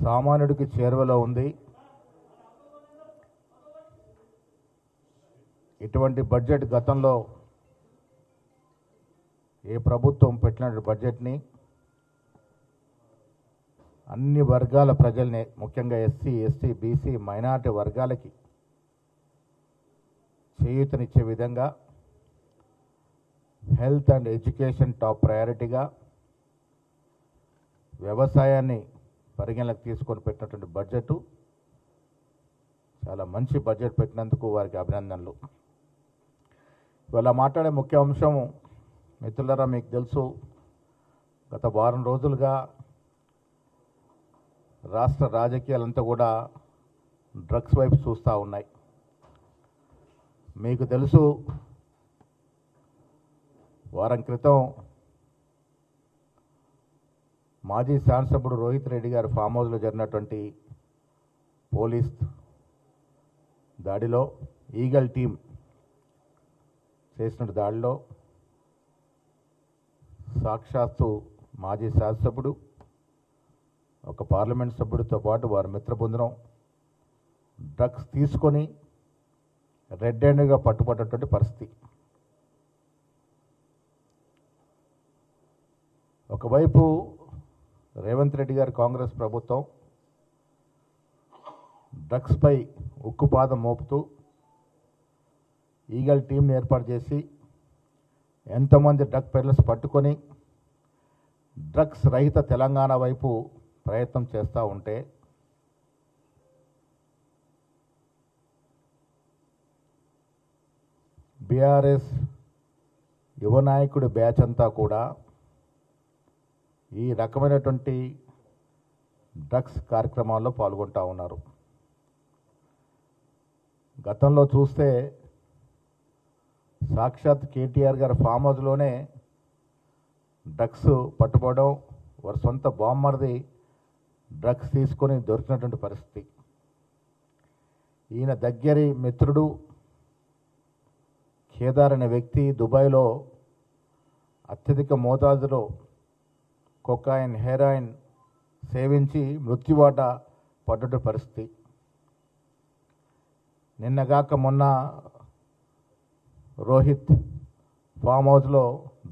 సామాన్యుడికి చేరువలో ఉంది. ఇటువంటి బడ్జెట్ గతంలో ఏ ప్రభుత్వం పెట్టిన బడ్జెట్ని అన్ని వర్గాల ప్రజల్ని, ముఖ్యంగా ఎస్సీ, ఎస్టీ, బీసీ, మైనారిటీ వర్గాలకి చేయూతనిచ్చే విధంగా హెల్త్ అండ్ ఎడ్యుకేషన్ టాప్ ప్రయారిటీగా వ్యవసాయాన్ని పరిగణలోకి తీసుకొని పెట్టినటువంటి బడ్జెట్ చాలా మంచి బడ్జెట్ పెట్టినందుకు వారికి అభినందనలు. ఇవాళ మాట్లాడే ముఖ్య అంశం మిత్రులారా, మీకు తెలుసు, గత వారం రోజులుగా రాష్ట్ర రాజకీయాలంతా కూడా డ్రగ్స్ వైపు చూస్తూ ఉన్నాయి. మీకు తెలుసు, వారం క్రితం మాజీ శాసనసభ్యుడు రోహిత్ రెడ్డి గారి ఫామ్ హౌస్లో జరిగినటువంటి పోలీస్ దాడిలో, ఈగల్ టీం చేసిన దాడిలో సాక్షాత్తు మాజీ శాసనసభ్యుడు, ఒక పార్లమెంట్ సభ్యుడితో పాటు వారి మిత్రబృందం డ్రగ్స్ తీసుకొని రెడ్ హ్యాండెడ్గా పట్టుబడ్డటువంటి పరిస్థితి. ఒకవైపు రేవంత్ రెడ్డి గారి కాంగ్రెస్ ప్రభుత్వం డ్రగ్స్పై ఉక్కుపాదం మోపుతూ ఈగల్ టీంని ఏర్పాటు చేసి ఎంతోమంది డ్రగ్ పెడ్లర్స్ పట్టుకొని డ్రగ్స్ రహిత తెలంగాణ వైపు ప్రయత్నం చేస్తూ ఉంటే, బీఆర్ఎస్ యువ నాయకుడి బ్యాచ్ అంతా కూడా ఈ రకమైనటువంటి డ్రగ్స్ కార్యక్రమాల్లో పాల్గొంటూ ఉన్నారు. గతంలో చూస్తే సాక్షాత్ కేటీఆర్ గారి ఫామ్ హౌస్లోనే డ్రగ్స్ పట్టుకోవడం, వారి సొంత బామ్మర్ది డ్రగ్స్ తీసుకొని దొరికినటువంటి పరిస్థితి. ఈయన దగ్గరి మిత్రుడు కేదార్ అనే వ్యక్తి దుబాయ్లో అత్యధిక మోతాదులో కొకాయిన్, హెరాయిన్ సేవించి మృత్యువాట పడ్డ పరిస్థితి. నిన్నగాక మొన్న రోహిత్ ఫామ్ హౌస్లో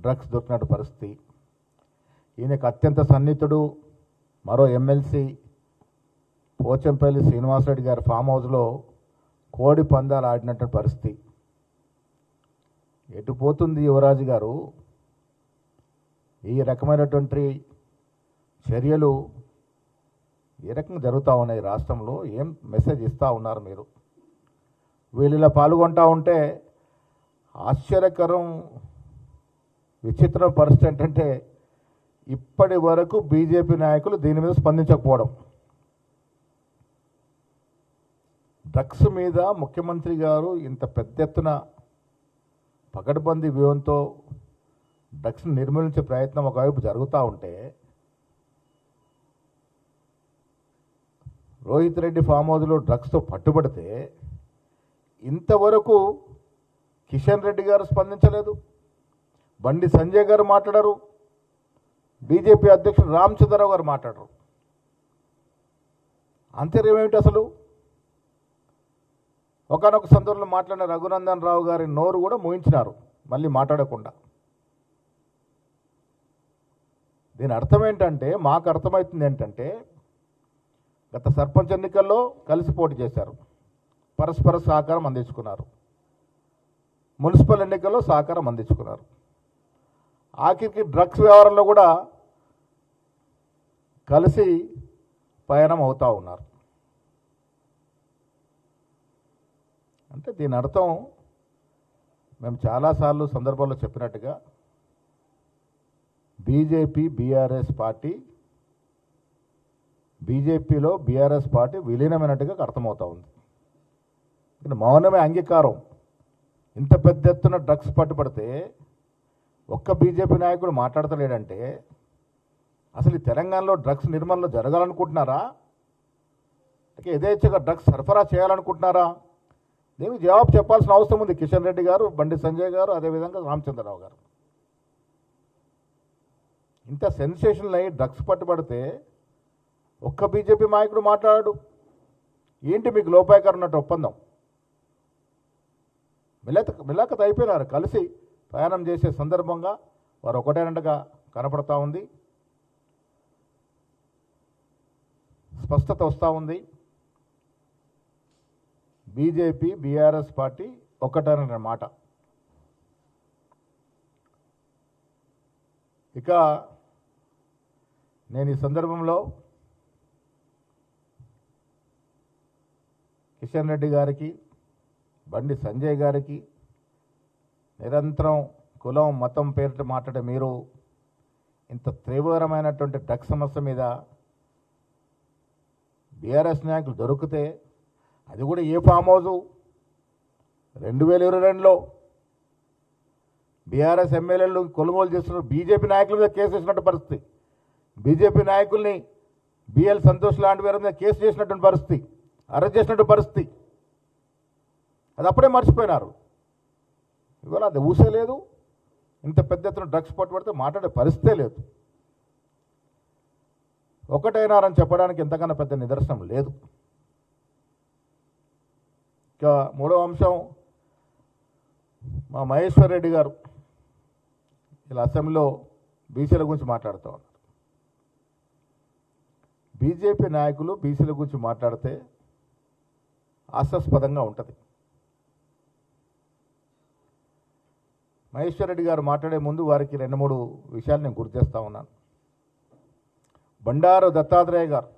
డ్రగ్స్ దొరికినట్టు పరిస్థితి. ఈయనకు అత్యంత సన్నిహితుడు మరో ఎమ్మెల్సీ పోచంపల్లి శ్రీనివాసరెడ్డి గారి ఫామ్ హౌస్లో కోడి పందాలు ఆడినట్టు పరిస్థితి. ఎటు పోతుంది యువరాజు గారు? ఈ రకమైనటువంటి చర్యలు ఏ రకంగా జరుగుతూ ఉన్నాయి రాష్ట్రంలో? ఏం మెసేజ్ ఇస్తూ ఉన్నారు మీరు? వీళ్ళు ఇలా పాల్గొంటూ ఉంటే ఆశ్చర్యకరం, విచిత్ర పరిస్థితి ఏంటంటే, ఇప్పటి వరకు బీజేపీ నాయకులు దీని మీద స్పందించకపోవడం. డ్రగ్స్ మీద ముఖ్యమంత్రి గారు ఇంత పెద్ద ఎత్తున పకడ్బందీ వ్యూహంతో డ్రగ్స్ని నిర్మూలించే ప్రయత్నం ఒకవైపు జరుగుతూ ఉంటే, రోహిత్ రెడ్డి ఫామ్ హౌస్లో డ్రగ్స్తో పట్టుబడితే ఇంతవరకు కిషన్ రెడ్డి గారు స్పందించలేదు, బండి సంజయ్ గారు మాట్లాడారు, బీజేపీ అధ్యక్షుడు రామచంద్రరావు గారు మాట్లాడరు. అంతర్యం ఏమిటి అసలు? ఒకనొక సందర్భంలో మాట్లాడిన రఘునందన్ రావు గారి నోరు కూడా మోయించినారు, మళ్ళీ మాట్లాడకుండా. దీని అర్థం ఏంటంటే, మాకు అర్థమవుతుంది ఏంటంటే, గత సర్పంచ్ ఎన్నికల్లో కలిసి పోటీ చేశారు, పరస్పర సహకారం అందించుకున్నారు, మున్సిపల్ ఎన్నికల్లో సహకారం అందించుకున్నారు, ఆఖరికి డ్రగ్స్ వ్యవహారంలో కూడా కలిసి పయనం అవుతూ ఉన్నారు. అంటే దీని అర్థం, మేము చాలాసార్లు సందర్భాల్లో చెప్పినట్టుగా, బీజేపీ బీఆర్ఎస్ పార్టీ, బీజేపీలో బీఆర్ఎస్ పార్టీ విలీనమైనట్టుగా అర్థమవుతూ ఉంది. మౌనమే అంగీకారం. ఇంత పెద్ద ఎత్తున డ్రగ్స్ పట్టుబడితే ఒక్క బీజేపీ నాయకుడు మాట్లాడతలేడంటే, అసలు ఈ తెలంగాణలో డ్రగ్స్ నిర్మూలన జరగాలనుకుంటున్నారా? యథేచ్ఛగా డ్రగ్స్ సరఫరా చేయాలనుకుంటున్నారా? దీనికి జవాబు చెప్పాల్సిన అవసరం ఉంది కిషన్ రెడ్డి గారు, బండి సంజయ్ గారు, అదేవిధంగా రామచంద్రరావు గారు. ఇంత సెన్సేషనల్ అయ్యి డ్రగ్స్ పట్టుబడితే ఒక్క బీజేపీ నాయకుడు మాట్లాడాడు. ఏంటి మీకు లోపాయకారు ఉన్నట్టు ఒప్పందం? మిలాఖత్ అయిపోయినారు. కలిసి ప్రయాణం చేసే సందర్భంగా వారు ఒకటేనంటగా కనపడతా ఉంది. స్పష్టత వస్తూ ఉంది. బీజేపీ బీఆర్ఎస్ పార్టీ ఒకటేనన్న మాట. ఇక నేను ఈ సందర్భంలో కిషన్ రెడ్డి గారికి, బండి సంజయ్ గారికి నిరంతరం కులం మతం పేరిట మాట్లాడే మీరు ఇంత తీవ్రమైనటువంటి డ్రగ్స్ సమస్య మీద బీఆర్ఎస్ నాయకులు దొరికితే, అది కూడా ఏ ఫామ్ హౌస్ 2022లో బీఆర్ఎస్ ఎమ్మెల్యేలు కొనుగోలు చేస్తున్నారు. బీజేపీ నాయకుల మీద కేసు వేసినట్టు పరిస్థితి, బీజేపీ నాయకుల్ని బిఎల్ సంతోష్ లాంటి వారి మీద కేసు చేసినటువంటి పరిస్థితి, అరెస్ట్ చేసినట్టు పరిస్థితి. అది అప్పుడే మర్చిపోయినారు. ఇవాళ అది ఊసే లేదు. ఇంత పెద్ద ఎత్తున డ్రగ్స్ పట్టుబడితే మాట్లాడే పరిస్థితే లేదు. ఒకటైనారని చెప్పడానికి ఎంతకన్నా పెద్ద నిదర్శనం లేదు. ఇక మూడవ అంశం, మా మహేశ్వర్ రెడ్డి గారు ఇలా అసెంబ్లీలో బీసీల గురించి మాట్లాడుతూ ఉన్నారు. బీజేపీ నాయకులు బీసీల గురించి మాట్లాడితే హాస్యాస్పదంగా ఉంటుంది. మహేశ్వర్ రెడ్డి గారు మాట్లాడే ముందు వారికి 2-3 విషయాలు నేను గుర్తు చేస్తూ ఉన్నాను. బండారు దత్తాత్రేయ గారు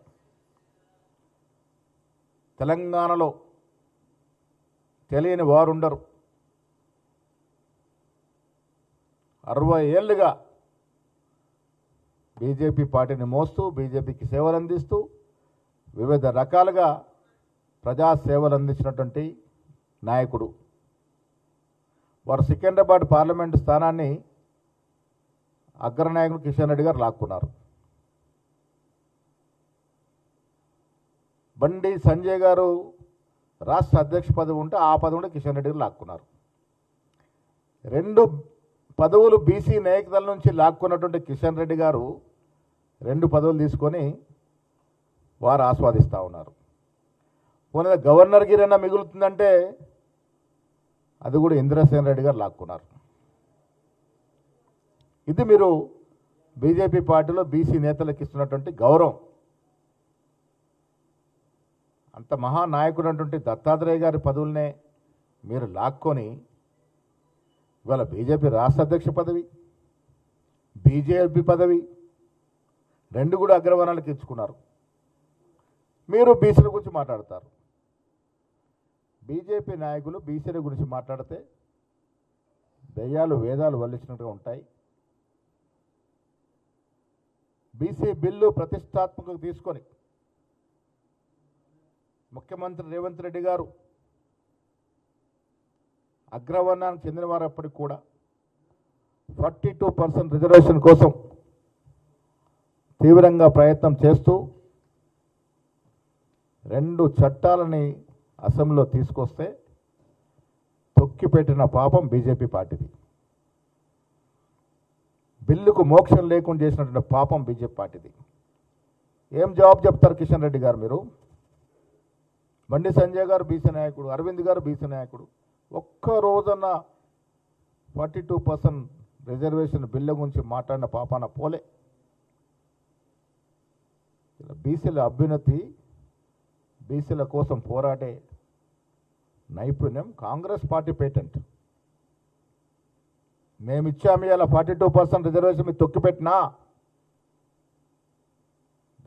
తెలంగాణలో తెలియని వారుండరు. 60 ఏళ్లుగా బీజేపీ పార్టీని మోస్తూ, బీజేపీకి సేవలు అందిస్తూ, వివిధ రకాలుగా ప్రజా సేవలు అందించినటువంటి నాయకుడు. వారు సికింద్రాబాద్ పార్లమెంటు స్థానాన్ని అగ్రనాయకుడు కిషన్ రెడ్డి గారు లాక్కున్నారు. బండి సంజయ్ గారు రాష్ట్ర అధ్యక్ష పదవి ఉంటే ఆ పదవి ఉంటే కిషన్ రెడ్డి గారు లాక్కున్నారు. 2 పదవులు బీసీ నాయకుల నుంచి లాక్కున్నటువంటి కిషన్ రెడ్డి గారు 2 పదవులు తీసుకొని వారు ఆస్వాదిస్తూ ఉన్నారు. పోనీ గవర్నర్ గిరైనా మిగులుతుందంటే అది కూడా ఇంద్రసేన్ రెడ్డి గారు లాక్కున్నారు. ఇది మీరు బీజేపీ పార్టీలో బీసీ నేతలకు ఇస్తున్నటువంటి గౌరవం. అంత మహానాయకుడు అటువంటి దత్తాత్రేయ గారి పదవులనే మీరు లాక్కొని ఇవాళ బీజేపీ రాష్ట్ర అధ్యక్ష పదవి, బీజేపీ పదవి 2 కూడా అగ్రవర్ణాలకు ఇచ్చుకున్నారు. మీరు బీసీల గురించి మాట్లాడతారు. బీజేపీ నాయకులు బీసీల గురించి మాట్లాడితే దయ్యాలు వేదాలు వల్లించినట్టుగా ఉంటాయి. బీసీ బిల్లు ప్రతిష్టాత్మకంగా తీసుకొని ముఖ్యమంత్రి రేవంత్ రెడ్డి గారు అగ్రవర్ణానికి చెందిన వారప్పటికి కూడా 42% రిజర్వేషన్ కోసం తీవ్రంగా ప్రయత్నం చేస్తూ 2 చట్టాలని అసెంబ్లీలో తీసుకొస్తే తొక్కిపెట్టిన పాపం బీజేపీ పార్టీది. బిల్లుకు మోక్షం లేకుండా చేసినటువంటి పాపం బీజేపీ పార్టీది. ఏం జవాబు చెప్తారు కిషన్ రెడ్డి గారు? మీరు బండి సంజయ్ గారు బీసీ నాయకుడు, అరవింద్ గారు బీసీ నాయకుడు, ఒక్క రోజన్న 42% రిజర్వేషన్ బిల్లు గురించి మాట్లాడిన పాపాన పోలే. బీసీల అభ్యున్నతి, బీసీల కోసం పోరాడే నైపుణ్యం కాంగ్రెస్ పార్టీ పేటెంట్. మేమిచ్చాము ఇలా 42% రిజర్వేషన్ మీరు తొక్కిపెట్టినా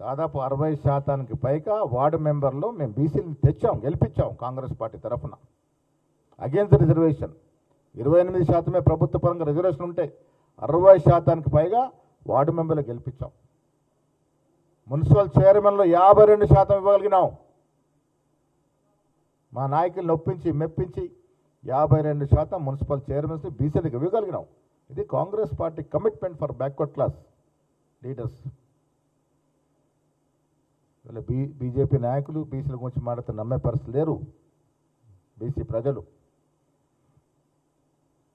దాదాపు 60% పైగా వార్డు మెంబర్లు మేము బీసీలు తెచ్చాం, గెలిపించాం కాంగ్రెస్ పార్టీ తరఫున. అగేన్స్ట్ రిజర్వేషన్ 28% ప్రభుత్వ పరంగా రిజర్వేషన్ ఉంటే 60% పైగా వార్డు మెంబర్లు గెలిపించాం. మున్సిపల్ చైర్మన్లో 52% ఇవ్వగలిగినాం. మా నాయకులను ఒప్పించి మెప్పించి 52% మున్సిపల్ చైర్మన్స్ బీసీలకు ఇవ్వగలిగినాం. ఇది Congress party commitment for backward class leaders. BJP నాయకులు బీసీల గురించి మాట్లాడితే నమ్మే పరిస్థితి లేరు. బీసీ ప్రజలు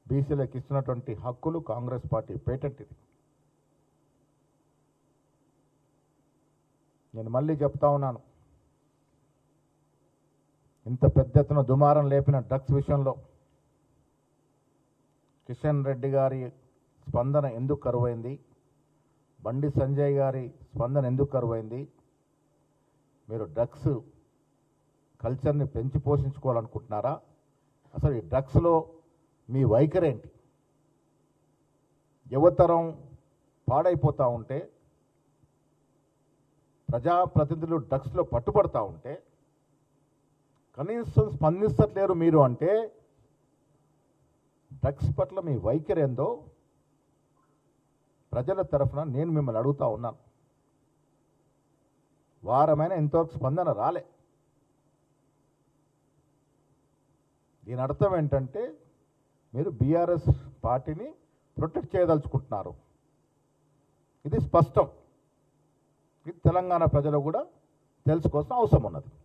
బీసీలకు ఇస్తున్నటువంటి హక్కులు కాంగ్రెస్ పార్టీ పేటెంట్. ఇది నేను మళ్ళీ చెప్తా ఉన్నాను, ఇంత పెద్ద ఎత్తున దుమారం లేపిన డ్రగ్స్ విషయంలో కిషన్ రెడ్డి గారి స్పందన ఎందుకు కరువైంది, బండి సంజయ్ గారి స్పందన ఎందుకు కరువైంది? మీరు డ్రగ్స్ కల్చర్ని పెంచి పోషించుకోవాలనుకుంటున్నారా? అసలు ఈ డ్రగ్స్లో మీ వైఖరేంటి? యువతరం పాడైపోతూ ఉంటే, ప్రజాప్రతినిధులు డ్రగ్స్లో పట్టుబడతా ఉంటే కనీసం స్పందిస్తలేరు మీరు అంటే డ్రగ్స్ పట్ల మీ వైఖరి ఏందో ప్రజల తరఫున నేను మిమ్మల్ని అడుగుతా ఉన్నాను. వారమైన ఇంతవరకు స్పందన రాలే. దీని అర్థం ఏంటంటే మీరు బీఆర్ఎస్ పార్టీని ప్రొటెక్ట్ చేయదలుచుకుంటున్నారు. ఇది స్పష్టం. ఇది తెలంగాణ ప్రజలు కూడా తెలుసుకోవాల్సిన అవసరం ఉన్నది.